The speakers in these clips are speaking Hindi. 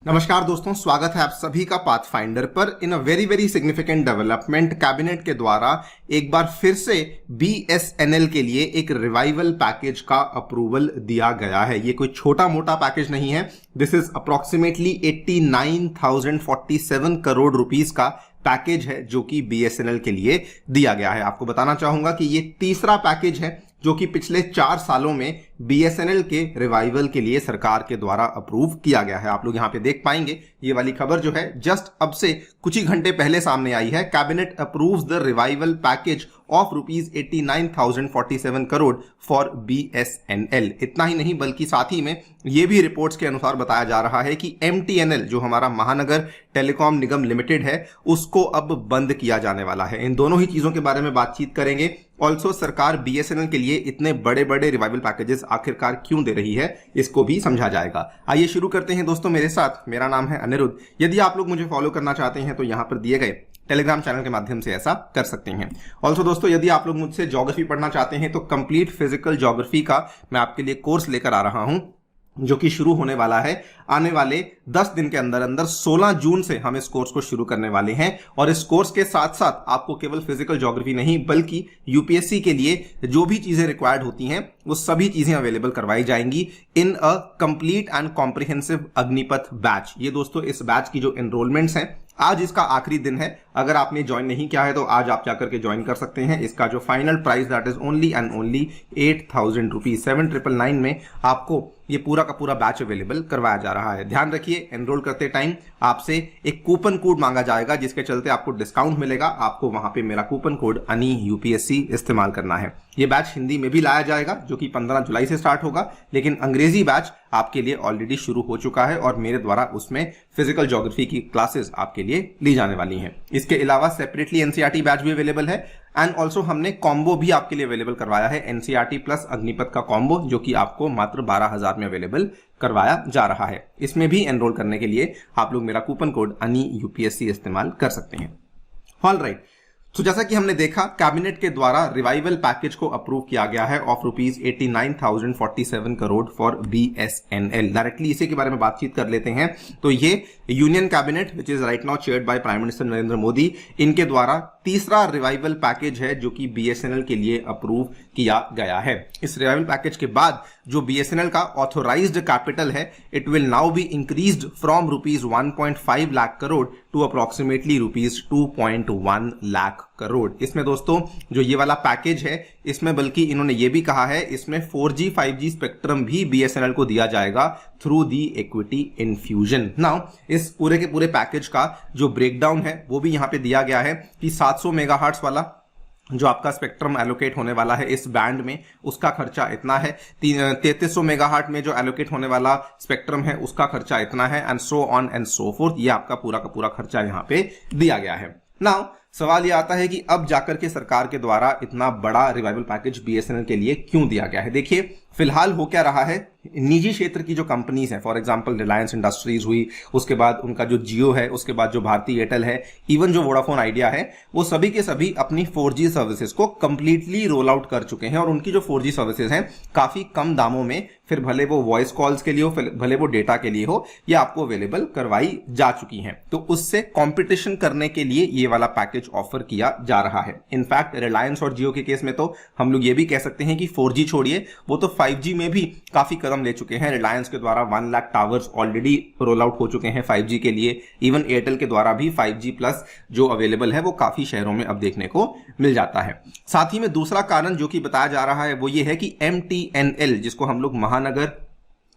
नमस्कार दोस्तों, स्वागत है आप सभी का पाथफाइंडर पर। In a very significant development, cabinet के द्वारा एक बार फिर से बीएसएनएल के लिए एक रिवाइवल पैकेज का अप्रूवल दिया गया है। ये कोई छोटा मोटा पैकेज नहीं है। This is approximately 89,047 crore rupees का पैकेज है जो कि बीएसएनएल के लिए दिया गया है। आपको बताना चाहूंगा कि ये तीसरा पैकेज है जो कि पिछले 4 सालों में बीएसएनएल के रिवाइवल के लिए सरकार के द्वारा अप्रूव किया गया है। आप लोग यहां पे देख पाएंगे, ये वाली खबर जो है जस्ट अब से कुछ ही घंटे पहले सामने आई है। Cabinet approves the revival package of rupees 89,047 crore for BSNL. इतना ही नहीं बल्कि साथ ही में ये भी रिपोर्ट्स के अनुसार बताया जा रहा है कि एमटीएनएल जो हमारा महानगर टेलीकॉम निगम लिमिटेड है उसको अब बंद किया जाने वाला है। इन दोनों ही चीजों के बारे में बातचीत करेंगे। ऑल्सो सरकार बीएसएनएल के लिए इतने बड़े बड़े रिवाइवल पैकेजेस आखिरकार क्यों दे रही है, इसको भी समझा जाएगा। आइए शुरू करते हैं दोस्तों मेरे साथ। मेरा नाम है अनिरुद्ध। यदि आप लोग मुझे फॉलो करना चाहते हैं तो यहां पर दिए गए टेलीग्राम चैनल के माध्यम से ऐसा कर सकते हैं। ऑल्सो दोस्तों, यदि आप लोग मुझसे ज्योग्राफी पढ़ना चाहते हैं तो कंप्लीट फिजिकल ज्योग्राफी का मैं आपके लिए कोर्स लेकर आ रहा हूं जो कि शुरू होने वाला है आने वाले 10 दिन के अंदर अंदर। 16 जून से हम इस कोर्स को शुरू करने वाले हैं और इस कोर्स के साथ साथ आपको केवल फिजिकल ज्योग्राफी नहीं बल्कि यूपीएससी के लिए जो भी चीजें रिक्वायर्ड होती हैं वो सभी चीजें अवेलेबल करवाई जाएंगी in a complete and comprehensive Agnipath batch. ये दोस्तों इस बैच की जो एनरोलमेंट्स हैं, आज इसका आखिरी दिन है। अगर आपने ज्वाइन नहीं किया है तो आज आप जाकर के ज्वाइन कर सकते हैं। इसका जो final price that is only and only 8,000 rupees. 7,999 में आपको ये पूरा का पूरा बैच अवेलेबल करवाया जा रहा है। ध्यान रखिए, एनरोल करते टाइम आपसे एक कूपन कोड मांगा जाएगा जिसके चलते आपको डिस्काउंट मिलेगा। आपको वहां पे मेरा कूपन कोड अनी यूपीएससी इस्तेमाल करना है। ये बैच हिंदी में भी लाया जाएगा जो कि 15 जुलाई से स्टार्ट होगा, लेकिन अंग्रेजी बैच आपके लिए ऑलरेडी शुरू हो चुका है और मेरे द्वारा उसमें फिजिकल ज्योग्राफी की क्लासेस आपके लिए ली जाने वाली हैं। इसके अलावा सेपरेटली एनसीईआरटी बैच भी अवेलेबल है एंड ऑल्सो हमने कॉम्बो भी आपके लिए अवेलेबल करवाया है, एनसीईआरटी प्लस अग्निपथ का कॉम्बो जो कि आपको मात्र 12,000 में अवेलेबल करवाया जा रहा है। इसमें भी एनरोल करने के लिए आप लोग मेरा कूपन कोड अनी यूपीएससी इस्तेमाल कर सकते हैं। ऑल राइट, तो जैसा कि हमने देखा कैबिनेट के द्वारा रिवाइवल पैकेज को अप्रूव किया गया है of rupees 89,047 crore for BSNL. Directly इसी के बारे में बातचीत कर लेते हैं। तो ये union cabinet which is right now chaired by prime minister Narendra Modi, इनके द्वारा तीसरा रिवाइवल पैकेज है जो कि बीएसएनएल के लिए अप्रूव किया गया है। इस रिवाइवल पैकेज के बाद जो बीएसएनएल का ऑथोराइज्ड कैपिटल है it will now be increased from rupees 1.5 lakh crore to approximately rupees 2.1 lakh crore. इसमें दोस्तों जो ये वाला पैकेज है इसमें बल्कि इन्होंने ये भी कहा है इसमें 4G 5G स्पेक्ट्रम भी बीएसएनएल को दिया जाएगा through the equity infusion. Now इस पूरे के पूरे पैकेज का जो ब्रेकडाउन है वो भी यहां पे दिया गया है कि 700 मेगाहर्ट्ज वाला जो आपका स्पेक्ट्रम एलोकेट होने वाला है इस बैंड में उसका खर्चा इतना है। 3300 मेगाहर्ट्ज में जो एलोकेट होने वाला स्पेक्ट्रम है उसका खर्चा इतना है and so on and so fourth. ये आपका पूरा का पूरा खर्चा यहां पे दिया गया है। नाउ सवाल ये आता है कि अब जाकर के सरकार के द्वारा इतना बड़ा रिवाइवल पैकेज बीएसएनएल के लिए क्यों दिया गया है। देखिए फिलहाल हो क्या रहा है, निजी क्षेत्र की जो कंपनीज हैं, फॉर एग्जांपल रिलायंस इंडस्ट्रीज हुई, उसके बाद उनका जो जियो है, उसके बाद जो भारती एयरटेल है, इवन जो वोडाफोन आइडिया है, वो सभी के सभी अपनी 4G सर्विसेज को कंप्लीटली रोल आउट कर चुके हैं और उनकी जो 4G सर्विसेज हैं काफी कम दामों में, फिर भले वो वॉइस कॉल्स के लिए हो, भले वो डेटा के लिए हो, ये आपको अवेलेबल करवाई जा चुकी हैं। तो उससे कॉम्पिटिशन करने के लिए ये वाला पैकेज ऑफर किया जा रहा है। इनफैक्ट रिलायंस और जियो के केस में तो हम लोग ये भी कह सकते हैं कि 4G छोड़िए, वो तो 5G में भी काफी कदम ले चुके हैं। रिलायंस के द्वारा 1 lakh towers already roll out हो चुके हैं 5G के लिए। इवन एयरटेल के द्वारा भी 5G प्लस जो अवेलेबल है वो काफी शहरों में अब देखने को मिल जाता है। साथ ही में दूसरा कारण जो कि बताया जा रहा है वो ये है कि एमटीएनएल, जिसको हम लोग महानगर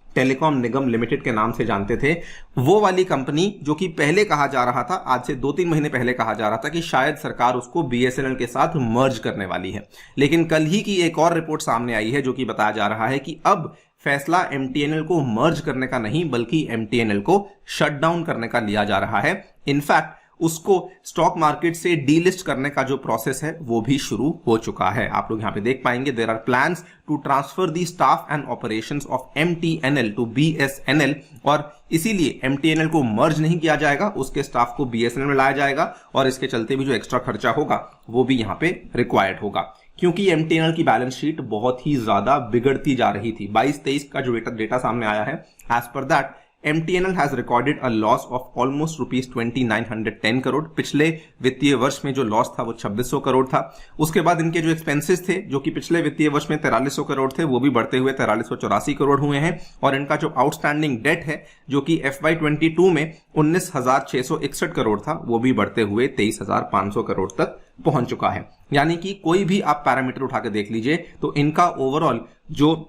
टेलीकॉम निगम लिमिटेड के नाम से जानते थे, वो वाली कंपनी जो कि पहले कहा जा रहा था, आज से 2-3 महीने पहले कहा जा रहा था कि शायद सरकार उसको बीएसएनएल के साथ मर्ज करने वाली है, लेकिन कल ही की एक और रिपोर्ट सामने आई है जो कि बताया जा रहा है कि अब फैसला एमटीएनएल को मर्ज करने का नहीं बल्कि एमटीएनएल को शट डाउन करने का लिया जा रहा है। इनफैक्ट उसको स्टॉक मार्केट से डीलिस्ट करने का जो प्रोसेस है वो भी शुरू हो चुका है। आप लोग यहां पे देख पाएंगे there are plans to transfer the staff and operations of MTNL to BSNL, और इसीलिए एमटीएनएल को मर्ज नहीं किया जाएगा, उसके स्टाफ को बीएसएनएल में लाया जाएगा और इसके चलते भी जो एक्स्ट्रा खर्चा होगा वो भी यहां पे रिक्वायर्ड होगा, क्योंकि एमटीएनएल की बैलेंस शीट बहुत ही ज्यादा बिगड़ती जा रही थी। 22-23 का जो डेटा सामने आया है, as per that MTNL has recorded a loss of almost ₹2910 crore. पिछले वित्तीय वर्ष में जो लॉस था वो 2600 करोड़ था। उसके बाद इनके जो एक्सपेंसेस थे जो कि पिछले वित्तीय वर्ष में 4300 करोड़ थे वो भी बढ़ते हुए 4384 करोड़ हुए हैं। और इनका जो आउटस्टैंडिंग डेट है जो कि FY22 में 19,661 करोड़ था वो भी बढ़ते हुए 23,500 करोड़ तक पहुंच चुका है। यानी कि कोई भी आप पैरामीटर उठा के देख लीजिए तो इनका ओवरऑल जो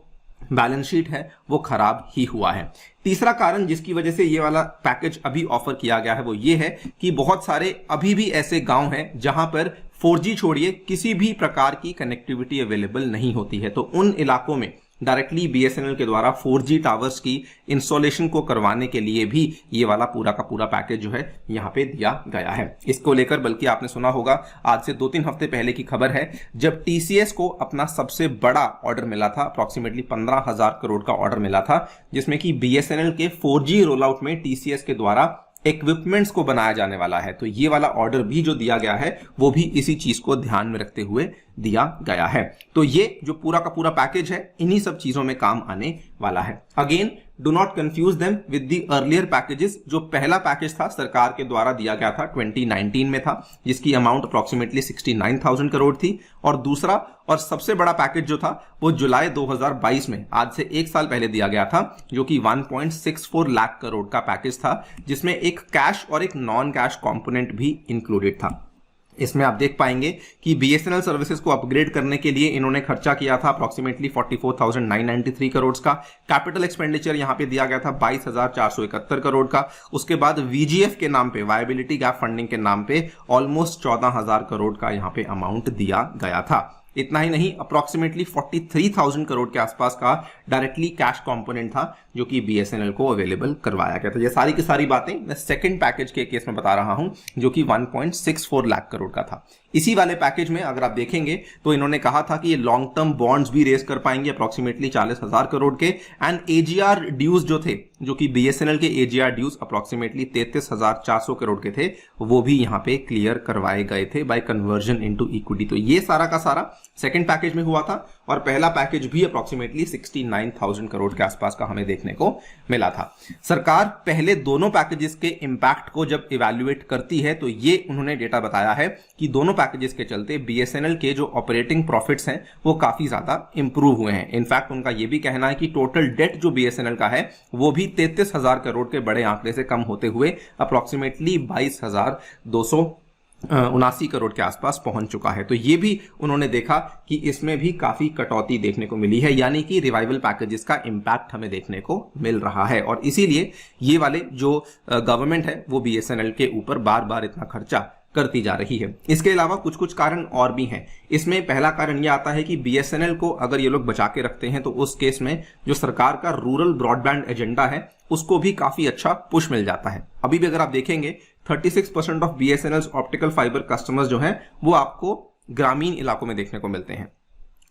बैलेंस शीट है वो खराब ही हुआ है। तीसरा कारण जिसकी वजह से ये वाला पैकेज अभी ऑफर किया गया है वो ये है कि बहुत सारे अभी भी ऐसे गांव हैं जहां पर 4G छोड़िए किसी भी प्रकार की कनेक्टिविटी अवेलेबल नहीं होती है। तो उन इलाकों में डायरेक्टली BSNL के द्वारा 4G टावर्स की इंस्टॉलेशन को करवाने के लिए भी ये वाला पूरा का पूरा पैकेज जो है यहाँ पे दिया गया है। इसको लेकर बल्कि आपने सुना होगा आज से 2-3 हफ्ते पहले की खबर है जब TCS को अपना सबसे बड़ा ऑर्डर मिला था, अप्रॉक्सीमेटली 15,000 करोड़ का ऑर्डर मिला था, जिसमें कि BSNL के 4G रोल आउट में TCS के द्वारा इक्विपमेंट्स को बनाया जाने वाला है। तो ये वाला ऑर्डर भी जो दिया गया है वो भी इसी चीज को ध्यान में रखते हुए दिया गया है। तो ये जो पूरा का पूरा पैकेज है इन्हीं सब चीजों में काम आने वाला है। Again do not confuse them with the earlier packages. जो पहला पैकेज था सरकार के द्वारा दिया गया था 2019 में था, जिसकी अमाउंट अप्रॉक्सीमेटली 69,000 करोड़ थी। और दूसरा और सबसे बड़ा पैकेज जो था वो जुलाई 2022 में आज से 1 साल पहले दिया गया था जो कि 1.64 लाख करोड़ का पैकेज था, जिसमें एक कैश और एक नॉन कैश कंपोनेंट भी इंक्लूडेड था। इसमें आप देख पाएंगे कि BSNL सर्विसेज को अपग्रेड करने के लिए इन्होंने खर्चा किया था अप्रॉक्सीमेटली 44,993 करोड़ का। कैपिटल एक्सपेंडिचर यहां पे दिया गया था 22,471 करोड़ का। उसके बाद VGF के नाम पे, वायबिलिटी गैप फंडिंग के नाम पे ऑलमोस्ट 14,000 करोड़ का यहां पे अमाउंट दिया गया था। इतना ही नहीं, अप्रॉक्सीमेटली 43,000 करोड़ के आसपास का डायरेक्टली कैश कंपोनेंट था जो कि BSNL को अवेलेबल करवाया गया था। ये सारी की सारी बातें मैं सेकंड पैकेज के केस में बता रहा हूं जो कि 1.64 लाख करोड़ का था। इसी वाले पैकेज में अगर आप देखेंगे तो इन्होंने कहा था कि ये लॉन्ग टर्म बॉन्ड्स भी रेज कर पाएंगे अप्रॉक्सीमेटली 40,000 करोड़ के। एंड AGR ड्यूज जो थे जो कि BSNL के AGR ड्यूज अप्रॉक्सीमेटली 33,400 करोड़ के थे वो भी यहां पे क्लियर करवाए गए थे बाय कन्वर्जन इनटू इक्विटी। तो ये सारा का सारा सेकंड पैकेज में हुआ था और पहला पैकेज भी अप्रॉक्सीमेटली 69,000 करोड़ के आसपास का हमें देखने को मिला था। सरकार पहले दोनों पैकेजेस के इंपैक्ट को जब इवैल्यूएट करती है तो ये उन्होंने डेटा बताया है कि दोनों पैकेजेस के चलते BSNL के जो ऑपरेटिंग प्रॉफिट्स हैं वो काफी ज्यादा इंप्रूव हुए हैं। इनफैक्ट उनका ये भी कहना है कि टोटल डेट जो BSNL का है वो भी 33,000 करोड़ के बड़े आंकड़े से कम होते हुए अप्रॉक्सीमेटली 22,279 करोड़ के आसपास पहुंच चुका है। तो ये भी उन्होंने देखा कि इसमें भी काफी कटौती देखने को मिली है, यानी कि रिवाइवल पैकेजेस का इंपैक्ट हमें देखने को मिल रहा है। और इसीलिए ये वाले जो गवर्नमेंट है वो BSNL के ऊपर बार बार इतना खर्चा करती जा रही है। इसके अलावा कुछ कुछ कारण और भी हैं। इसमें पहला कारण यह आता है कि BSNL को अगर ये लोग बचा के रखते हैं तो उस केस में जो सरकार का रूरल ब्रॉडबैंड एजेंडा है उसको भी काफी अच्छा पुश मिल जाता है। अभी भी अगर आप देखेंगे 36% of BSNL's optical fibre customers जो हैं वो आपको ग्रामीण इलाकों में देखने को मिलते हैं।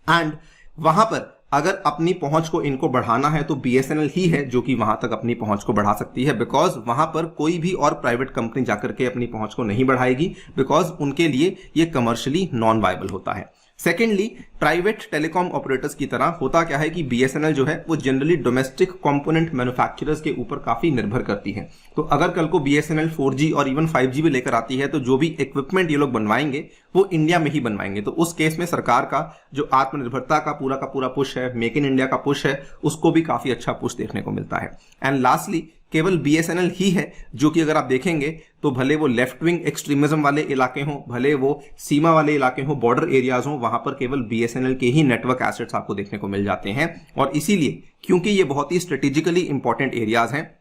एंड वहां पर अगर अपनी पहुंच को इनको बढ़ाना है तो BSNL ही है जो कि वहां तक अपनी पहुंच को बढ़ा सकती है, बिकॉज वहां पर कोई भी और प्राइवेट कंपनी जाकर के अपनी पहुंच को नहीं बढ़ाएगी, बिकॉज उनके लिए ये कमर्शियली नॉन वायबल होता है। सेकेंडली, प्राइवेट टेलीकॉम ऑपरेटर्स की तरह होता क्या है कि BSNL जो है वो जनरली डोमेस्टिक कंपोनेंट मैन्युफैक्चरर्स के ऊपर काफी निर्भर करती है। तो अगर कल को BSNL 4G और इवन 5G भी लेकर आती है तो जो भी इक्विपमेंट ये लोग बनवाएंगे वो इंडिया में ही बनवाएंगे। तो उस केस में सरकार का जो आत्मनिर्भरता का पूरा पुश है, मेक इन इंडिया का पुश है, उसको भी काफी अच्छा पुश देखने को मिलता है। एंड लास्टली, केवल BSNL ही है जो कि अगर आप देखेंगे तो भले वो लेफ्ट विंग एक्सट्रीमिज्म वाले इलाके हों, भले वो सीमा वाले इलाके हों, बॉर्डर एरियाज हों, वहां पर केवल BSNL के ही नेटवर्क एसेट्स आपको देखने को मिल जाते हैं। और इसीलिए क्योंकि ये बहुत ही स्ट्रेटेजिकली इंपॉर्टेंट एरियाज हैं,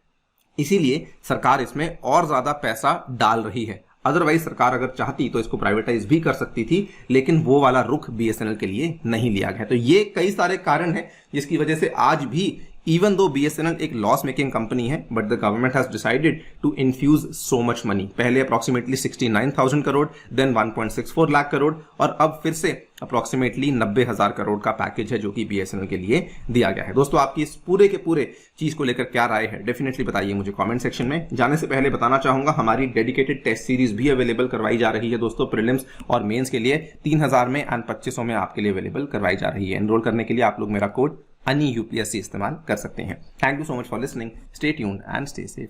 इसीलिए सरकार इसमें और ज्यादा पैसा डाल रही है। अदरवाइज सरकार अगर चाहती तो इसको प्राइवेटाइज भी कर सकती थी, लेकिन वो वाला रुख BSNL के लिए नहीं लिया गया। तो ये कई सारे कारण हैं जिसकी वजह से आज भी even though BSNL एक लॉस मेकिंग कंपनी है, but the government has decided to infuse so much money. पहले approximately 69,000 करोड़, then 1.64 लाख करोड़ और अब फिर से approximately 90,000 करोड़ का पैकेज है जो कि BSNL के लिए दिया गया है। दोस्तों, आपकी इस पूरे के पूरे चीज को लेकर क्या राय है डेफिनेटली बताइए मुझे कमेंट सेक्शन में। जाने से पहले बताना चाहूंगा हमारी डेडिकेटेड टेस्ट सीरीज भी अवेलेबल करवाई जा रही है दोस्तों, प्रीलिम्स और मेंस के लिए 3,000 में एंड 2,500 में आपके लिए अवेलेबल करवाई जा रही है। एनरोल करने के लिए आप लोग मेरा कोड अन्य यूपीएससी इस्तेमाल कर सकते हैं। Thank you so much for listening, stay tuned and stay safe.